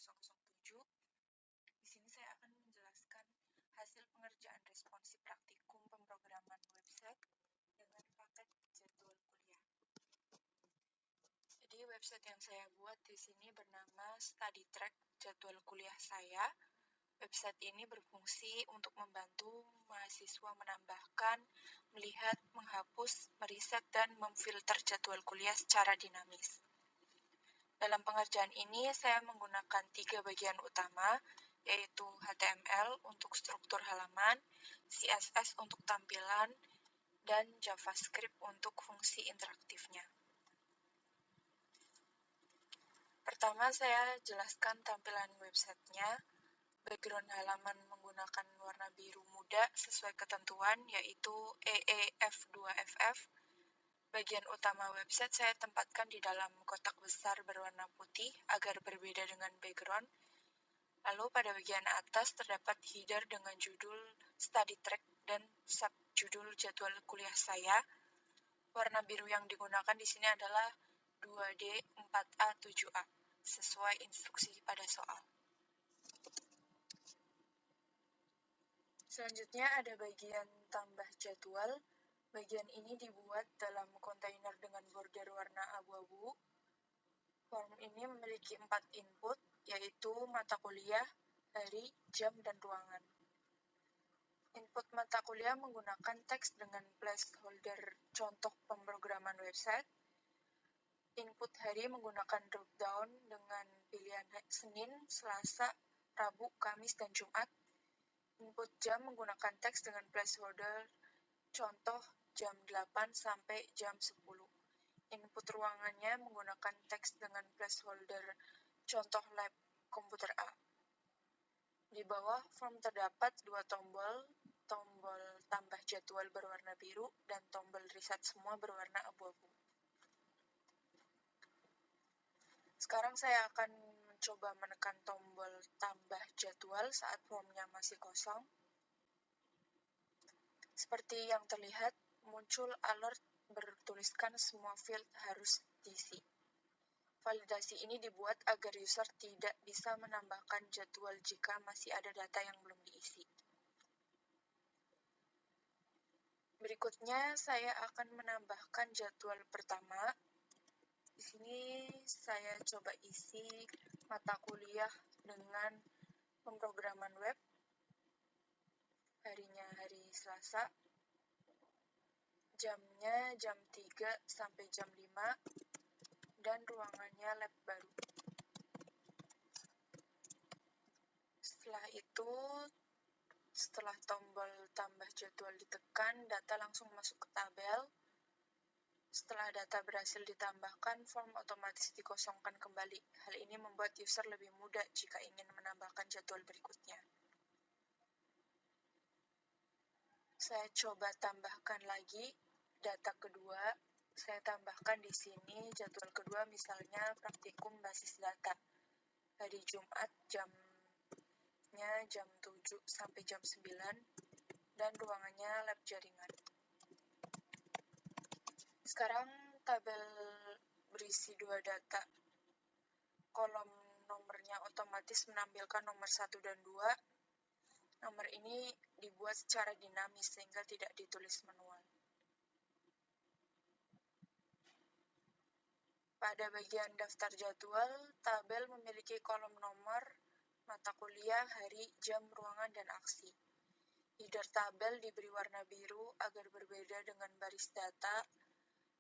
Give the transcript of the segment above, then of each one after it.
2007. Di sini saya akan menjelaskan hasil pengerjaan responsif praktikum pemrograman website dengan paket jadwal kuliah. Jadi website yang saya buat di sini bernama Study Track Jadwal Kuliah Saya. Website ini berfungsi untuk membantu mahasiswa menambahkan, melihat, menghapus, meriset, dan memfilter jadwal kuliah secara dinamis. Dalam pengerjaan ini, saya menggunakan 3 bagian utama, yaitu HTML untuk struktur halaman, CSS untuk tampilan, dan JavaScript untuk fungsi interaktifnya. Pertama, saya jelaskan tampilan websitenya. Background halaman menggunakan warna biru muda sesuai ketentuan, yaitu EEF2FF. Bagian utama website saya tempatkan di dalam kotak besar berwarna putih agar berbeda dengan background. Lalu pada bagian atas terdapat header dengan judul Study Track dan subjudul jadwal kuliah saya. Warna biru yang digunakan di sini adalah 2D 4A 7A sesuai instruksi pada soal. Selanjutnya ada bagian tambah jadwal. Bagian ini dibuat dalam kontainer dengan border warna abu-abu. Form ini memiliki 4 input, yaitu mata kuliah, hari, jam, dan ruangan. Input mata kuliah menggunakan teks dengan placeholder contoh pemrograman website. Input hari menggunakan drop-down dengan pilihan Senin, Selasa, Rabu, Kamis, dan Jumat. Input jam menggunakan teks dengan placeholder contoh jam 8 sampai jam 10. Input ruangannya menggunakan teks dengan placeholder contoh lab komputer A. Di bawah form terdapat 2 tombol tambah jadwal berwarna biru dan tombol reset semua berwarna abu-abu. Sekarang saya akan mencoba menekan tombol tambah jadwal saat formnya masih kosong. Seperti yang terlihat, muncul alert bertuliskan semua field harus diisi. Validasi ini dibuat agar user tidak bisa menambahkan jadwal jika masih ada data yang belum diisi. Berikutnya, saya akan menambahkan jadwal pertama. Di sini saya coba isi mata kuliah dengan pemrograman web. Harinya hari Selasa. Jamnya jam 3 sampai jam 5. Dan ruangannya lab baru. Setelah itu, setelah tombol tambah jadwal ditekan, data langsung masuk ke tabel. Setelah data berhasil ditambahkan, form otomatis dikosongkan kembali. Hal ini membuat user lebih mudah jika ingin menambahkan jadwal berikutnya. Saya coba tambahkan lagi data kedua. Saya tambahkan di sini jadwal kedua, misalnya praktikum basis data. Hari Jumat jamnya jam 7 sampai jam 9 dan ruangannya lab jaringan. Sekarang tabel berisi 2 data. Kolom nomornya otomatis menampilkan nomor 1 dan 2. Nomor ini dibuat secara dinamis sehingga tidak ditulis manual. Pada bagian daftar jadwal, tabel memiliki kolom nomor, mata kuliah, hari, jam, ruangan, dan aksi. Header tabel diberi warna biru agar berbeda dengan baris data.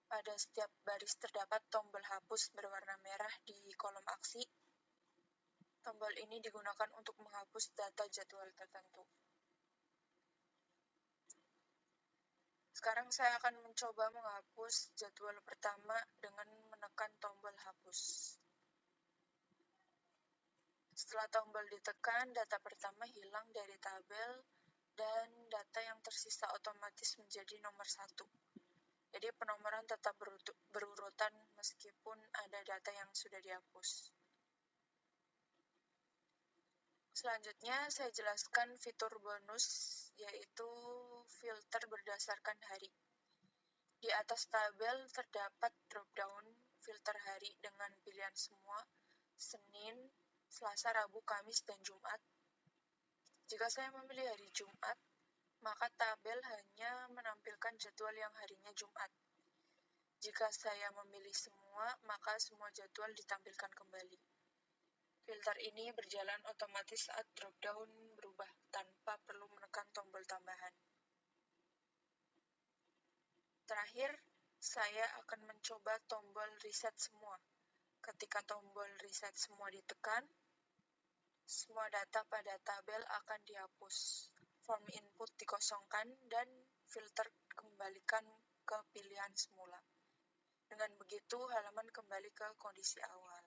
Pada setiap baris terdapat tombol hapus berwarna merah di kolom aksi. Tombol ini digunakan untuk menghapus data jadwal tertentu. Sekarang saya akan mencoba menghapus jadwal pertama dengan menekan tombol hapus. Setelah tombol ditekan, data pertama hilang dari tabel dan data yang tersisa otomatis menjadi nomor 1. Jadi penomoran tetap berurutan meskipun ada data yang sudah dihapus. Selanjutnya saya jelaskan fitur bonus, yaitu filter berdasarkan hari. Di atas tabel terdapat drop-down filter hari dengan pilihan semua, Senin, Selasa, Rabu, Kamis, dan Jumat. Jika saya memilih hari Jumat, maka tabel hanya menampilkan jadwal yang harinya Jumat. Jika saya memilih semua, maka semua jadwal ditampilkan kembali. Filter ini berjalan otomatis saat drop-down berubah tanpa perlu menekan tombol tambahan. Terakhir, saya akan mencoba tombol reset semua. Ketika tombol reset semua ditekan, semua data pada tabel akan dihapus. Form input dikosongkan dan filter kembalikan ke pilihan semula. Dengan begitu, halaman kembali ke kondisi awal.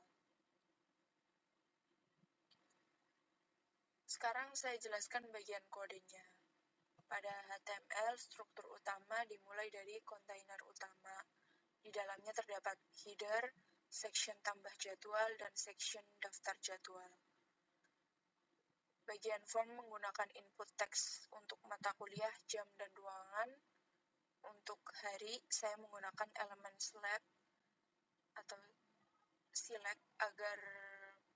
Sekarang saya jelaskan bagian kodenya. Pada HTML, struktur utama dimulai dari kontainer utama. Di dalamnya terdapat header, section tambah jadwal, dan section daftar jadwal. Bagian form menggunakan input teks untuk mata kuliah, jam, dan ruangan. Untuk hari, saya menggunakan elemen atau select agar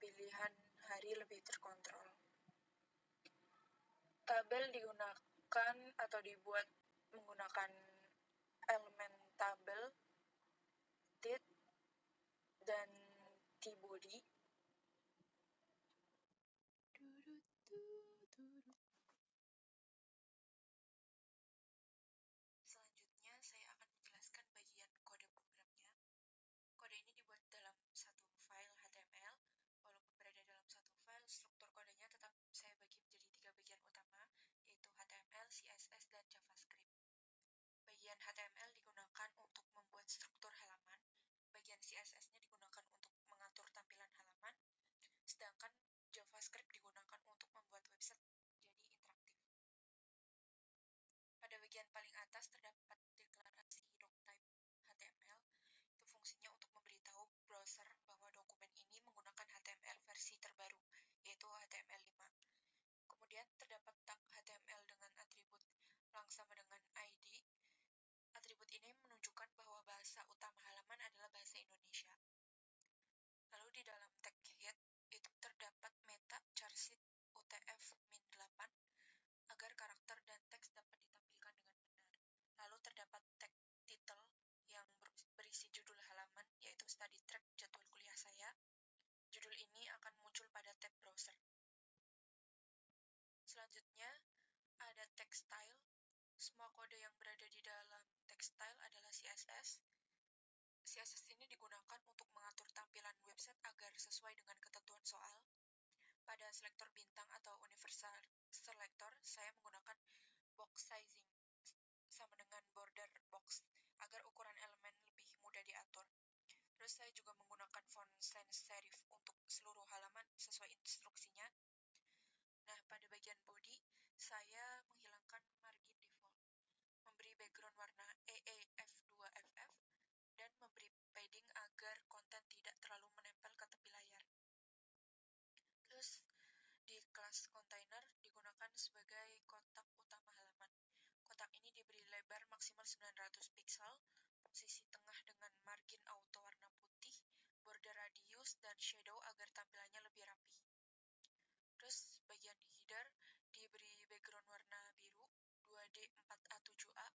pilihan hari lebih terkontrol. Tabel digunakan atau dibuat menggunakan elemen tabel, date, dan tbody. Selanjutnya, saya akan menjelaskan bagian kode programnya. Kode ini dibuat dalam satu file HTML. Walaupun berada dalam satu file, struktur kodenya tetap saya bagi menjadi 3 bagian utama, yaitu HTML, CSS, dan JavaScript. Bagian HTML digunakan untuk membuat struktur halaman, bagian CSS-nya digunakan untuk mengatur tampilan halaman, sedangkan JavaScript digunakan untuk membuat website jadi interaktif. Pada bagian paling atas terdapat deklarasi doctype HTML. Itu fungsinya untuk memberitahu browser bahwa dokumen ini menggunakan HTML versi terbaru, yaitu HTML5. Kemudian terdapat tag HTML dengan atribut lang sama dengan ID. Atribut ini menunjukkan bahwa bahasa utama halaman adalah bahasa Indonesia. Lalu di dalam tag head itu terdapat meta charset UTF-8 agar karakter dan teks dapat ditampilkan dengan benar. Lalu terdapat tag title yang berisi judul halaman, yaitu study track jadwal kuliah saya. Judul ini akan muncul pada tab browser. Selanjutnya, ada text style. Semua kode yang berada di dalam text style adalah CSS. CSS ini digunakan untuk mengatur tampilan website agar sesuai dengan ketentuan soal. Pada selektor bintang atau universal selector, saya menggunakan box sizing sama dengan border box agar ukuran elemen lebih mudah diatur. Terus saya juga menggunakan font sans serif untuk seluruh halaman sesuai instruksinya. Nah, pada bagian body, saya menghilangkan margin default, memberi background warna EEF2FF, dan memberi padding agar konten tidak terlalu menempel ke tepi layar. Terus, di kelas container digunakan sebagai kotak utama halaman. Kotak ini diberi lebar maksimal 900 pixel, posisi tengah dengan margin auto warna putih, border radius, dan shadow agar tampilannya lebih rapi. Terus, bagian header diberi background warna biru, 2D4A7A,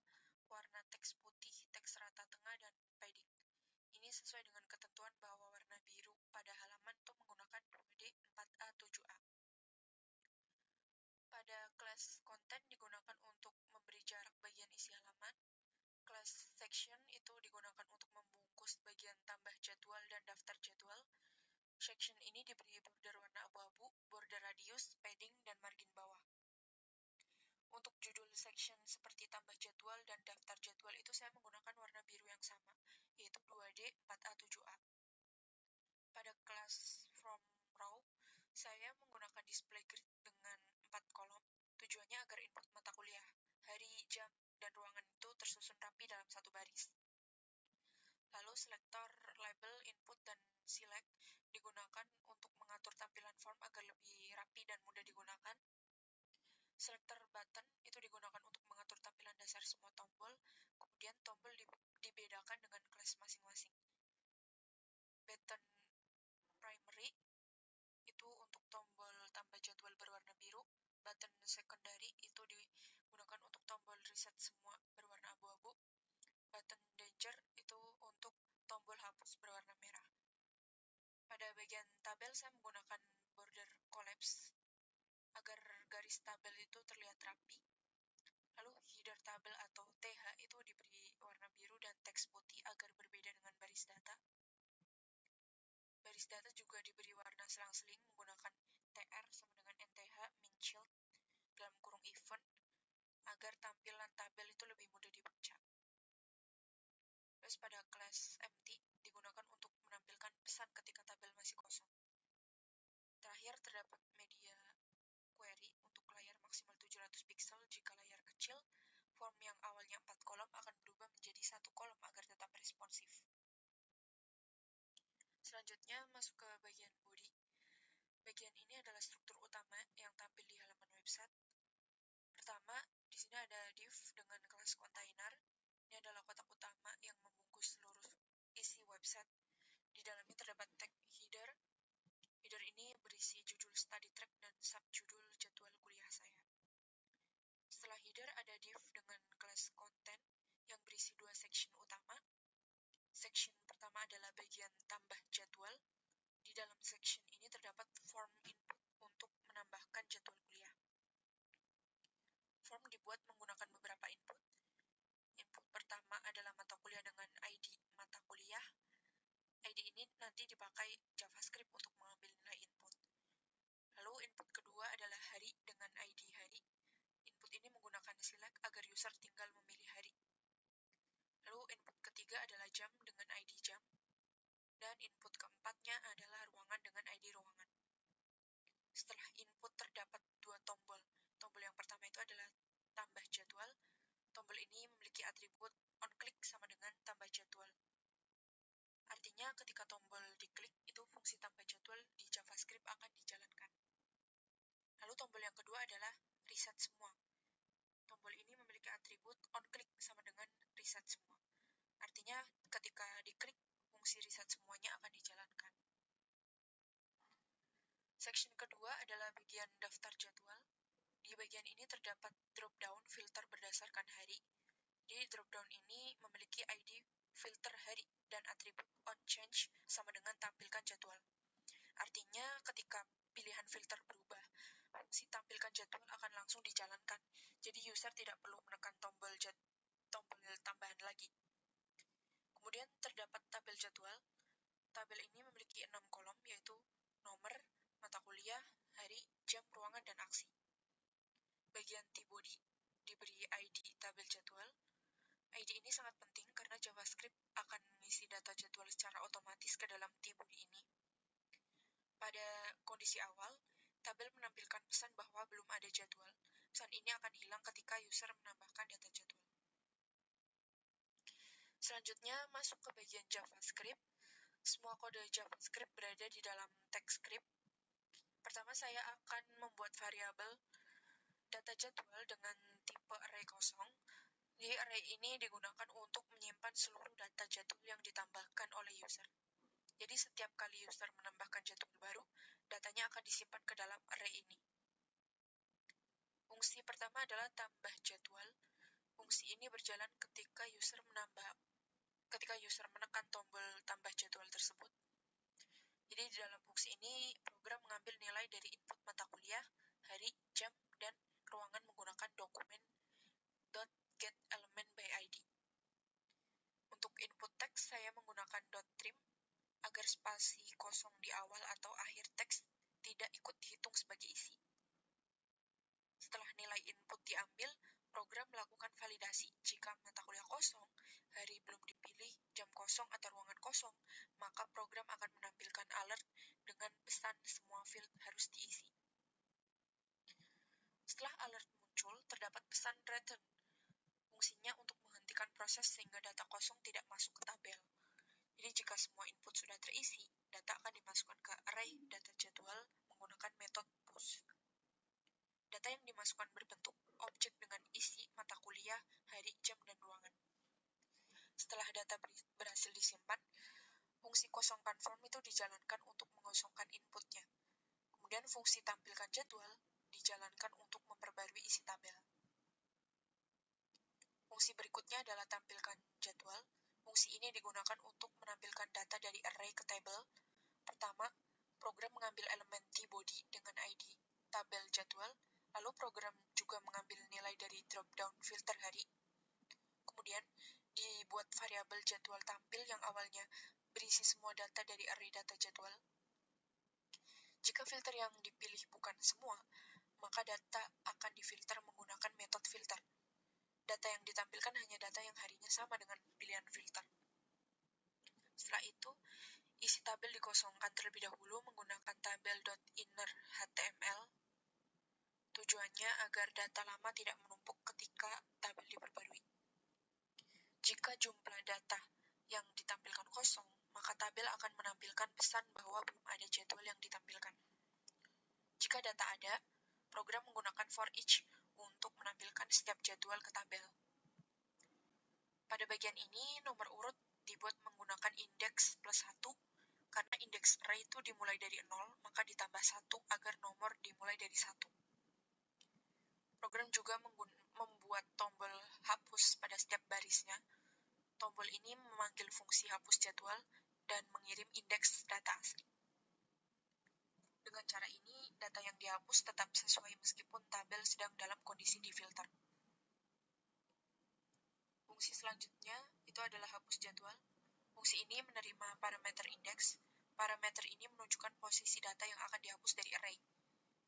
warna teks putih, teks rata tengah, dan padding. Ini sesuai dengan ketentuan bahwa warna biru pada halaman itu menggunakan 2D4A7A. Pada kelas konten digunakan untuk memberi jarak bagian isi halaman. Kelas section itu digunakan untuk membungkus bagian tambah jadwal dan daftar jadwal. Section ini diberi border warna abu-abu, border radius, padding, dan margin bawah. Untuk judul section seperti tambah jadwal dan daftar jadwal itu saya menggunakan warna biru yang sama, yaitu 2D4A7A. Pada kelas from row, saya menggunakan display grid dengan 4 kolom. Tujuannya agar input mata kuliah, hari, jam, dan ruangan itu tersusun rapi dalam satu baris. Lalu selektor, label, input, dan select digunakan untuk mengatur tampilan form agar lebih rapi dan mudah digunakan. Selektor button itu digunakan untuk mengatur tampilan dasar semua tombol, kemudian tombol dibedakan dengan kelas masing-masing. Button primary itu untuk button secondary itu digunakan untuk tombol reset semua berwarna abu-abu. Button danger itu untuk tombol hapus berwarna merah. Pada bagian tabel saya menggunakan border collapse agar garis tabel itu terlihat rapi. Lalu header tabel atau TH itu diberi warna biru dan teks putih agar berbeda dengan baris data. Baris data juga diberi warna selang-seling menggunakan TR sama dengan NTH min shield dalam kurung event agar tampilan tabel itu lebih mudah dibaca. Terus pada kelas empty digunakan untuk menampilkan pesan ketika tabel masih kosong. Terakhir terdapat media query untuk layar maksimal 700 pixel jika layar kecil. Form yang awalnya 4 kolom akan berubah menjadi 1 kolom agar tetap responsif. Selanjutnya masuk ke bagian body. Bagian ini adalah struktur utama yang tampil di halaman website. Pertama, di sini ada div dengan kelas container. Ini adalah kotak utama yang membungkus seluruh isi website. Di dalamnya terdapat tag header. Header ini berisi judul study track dan subjudul jadwal kuliah saya. Setelah header ada div dengan kelas content yang berisi 2 section utama. Section pertama adalah bagian tambah jadwal. Di dalam section ini terdapat form input untuk menambahkan jadwal kuliah. Form dibuat menggunakan beberapa input. Input pertama adalah mata kuliah dengan ID mata kuliah. ID ini nanti dipakai JavaScript untuk mengambil nilai input. Lalu input kedua adalah hari dengan ID hari. Input ini menggunakan select agar user tinggal memilih hari. Lalu input ketiga adalah jam dengan ID jam. Dan input keempatnya adalah ruangan dengan ID ruangan. Setelah input terdapat 2 tombol. Tombol yang pertama itu adalah tambah jadwal. Tombol ini memiliki atribut onClick sama dengan tambah jadwal. Artinya ketika tombol diklik, itu fungsi tambah jadwal di JavaScript akan dijalankan. Lalu tombol yang kedua adalah reset semua. Tombol ini memiliki atribut onClick sama dengan reset semua. Artinya ketika diklik, fungsi reset semuanya akan dijalankan. Section kedua adalah bagian daftar jadwal. Di bagian ini terdapat drop-down filter berdasarkan hari. Di drop-down ini memiliki ID filter hari dan atribut onChange sama dengan tampilkan jadwal. Artinya ketika pilihan filter berubah, fungsi tampilkan jadwal akan langsung dijalankan. Jadi user tidak perlu menekan tombol tambahan lagi. Kemudian terdapat tabel jadwal. Tabel ini memiliki 6 kolom yaitu nomor, mata kuliah, hari, jam, ruangan, dan aksi. Bagian T-body diberi ID tabel jadwal. ID ini sangat penting karena JavaScript akan mengisi data jadwal secara otomatis ke dalam T-body ini. Pada kondisi awal, tabel menampilkan pesan bahwa belum ada jadwal. Pesan ini akan hilang ketika user menambahkan data jadwal. Selanjutnya masuk ke bagian JavaScript. Semua kode JavaScript berada di dalam teks script. Pertama saya akan membuat variabel data jadwal dengan tipe array kosong. Jadi array ini digunakan untuk menyimpan seluruh data jadwal yang ditambahkan oleh user. Jadi setiap kali user menambahkan jadwal baru, datanya akan disimpan ke dalam array ini. Fungsi pertama adalah tambah jadwal. Fungsi ini berjalan ketika user menekan tombol tambah jadwal tersebut. Jadi di dalam fungsi ini, program mengambil nilai dari input mata kuliah, hari, jam, dan ruangan menggunakan dokumen .getElementById. Untuk input teks, saya menggunakan .trim agar spasi kosong di awal atau akhir teks tidak ikut dihitung sebagai isi. Setelah nilai input diambil, program melakukan validasi. Jika mata kuliah kosong, hari belum dipilih, jam kosong atau ruangan kosong, maka program akan menampilkan alert dengan pesan semua field harus diisi. Setelah alert muncul, terdapat pesan return. Fungsinya untuk menghentikan proses sehingga data kosong tidak masuk ke tabel. Jadi jika semua input sudah terisi, data akan dimasukkan ke array data jadwal menggunakan metode push. Data yang dimasukkan berbentuk objek dengan isi mata kuliah, hari, jam, dan ruangan. Setelah data berhasil disimpan, fungsi kosongkan form itu dijalankan untuk mengosongkan inputnya. Kemudian fungsi tampilkan jadwal dijalankan untuk memperbarui isi tabel. Fungsi berikutnya adalah tampilkan jadwal. Fungsi ini digunakan untuk menampilkan data dari array ke tabel. Pertama, program mengambil elemen tBody dengan ID tabel jadwal, lalu program juga mengambil nilai dari drop-down filter hari. Kemudian, dibuat variabel jadwal tampil yang awalnya berisi semua data dari array data jadwal. Jika filter yang dipilih bukan semua, maka data akan difilter menggunakan metode filter. Data yang ditampilkan hanya data yang harinya sama dengan pilihan filter. Setelah itu, isi tabel dikosongkan terlebih dahulu menggunakan tabel.inner.html. Tujuannya agar data lama tidak menumpuk ketika tabel diperbarui. Jika jumlah data yang ditampilkan kosong, maka tabel akan menampilkan pesan bahwa belum ada jadwal yang ditampilkan. Jika data ada, program menggunakan for each untuk menampilkan setiap jadwal ke tabel. Pada bagian ini, nomor urut dibuat menggunakan indeks plus 1, karena indeks array itu dimulai dari 0, maka ditambah 1 agar nomor dimulai dari 1. Program juga membuat tombol hapus pada setiap barisnya. Tombol ini memanggil fungsi hapus jadwal dan mengirim indeks data asli. Dengan cara ini, data yang dihapus tetap sesuai meskipun tabel sedang dalam kondisi difilter. Fungsi selanjutnya itu adalah hapus jadwal. Fungsi ini menerima parameter indeks. Parameter ini menunjukkan posisi data yang akan dihapus dari array.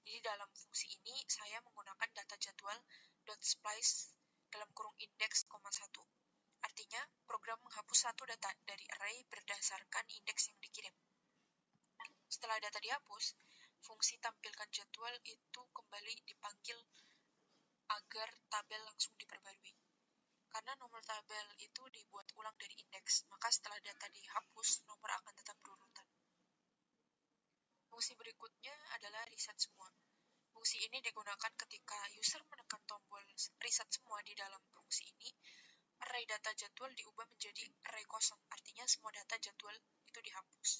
Jadi dalam fungsi ini, saya menggunakan data jadwal .splice dalam kurung indeks, 1. Artinya, program menghapus satu data dari array berdasarkan indeks yang dikirim. Setelah data dihapus, fungsi tampilkan jadwal itu kembali dipanggil agar tabel langsung diperbarui. Karena nomor tabel itu dibuat ulang dari indeks, maka setelah data dihapus, nomor akan tetap berurutan. Fungsi berikutnya adalah reset semua. Fungsi ini digunakan ketika user menekan tombol reset semua di dalam fungsi ini, array data jadwal diubah menjadi array kosong, artinya semua data jadwal itu dihapus.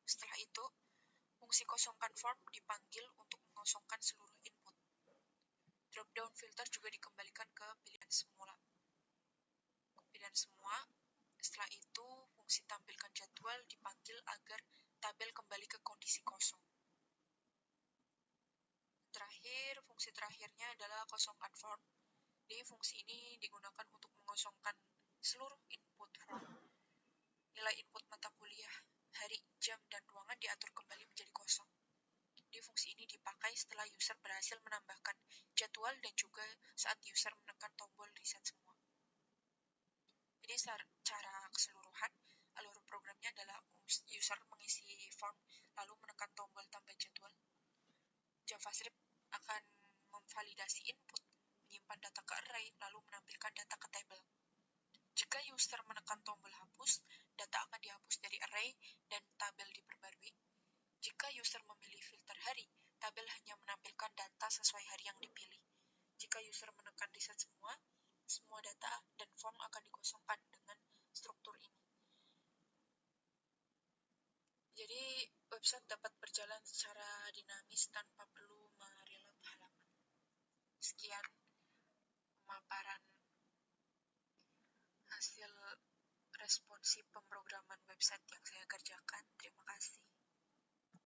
Setelah itu, fungsi kosongkan form dipanggil untuk mengosongkan seluruh input. Drop-down filter juga dikembalikan ke pilihan semula. Pilihan semua. Setelah itu, fungsi tampilkan jadwal dipanggil agar tabel kembali ke kondisi kosong. Terakhir, fungsi terakhirnya adalah kosongkan form. Jadi, fungsi ini digunakan untuk mengosongkan seluruh input form. Nilai input mata kuliah, hari, jam, dan ruangan diatur kembali menjadi kosong. Jadi, fungsi ini dipakai setelah user berhasil menambahkan jadwal dan juga saat user menekan tombol reset semua. Jadi, secara keseluruhan, alur programnya adalah user mengisi form, lalu menekan tombol tambah jadwal. JavaScript akan memvalidasi input, menyimpan data ke array, lalu menampilkan data ke tabel. Jika user menekan tombol hapus, data akan dihapus dari array dan tabel diperbarui. Jika user memilih filter hari, tabel hanya menampilkan data sesuai hari yang dipilih. Jika user menekan reset semua data dan form akan dikosongkan dengan struktur ini. Jadi, website dapat berjalan secara dinamis tanpa perlu mereload halaman. Sekian pemaparan hasil responsif pemrograman website yang saya kerjakan.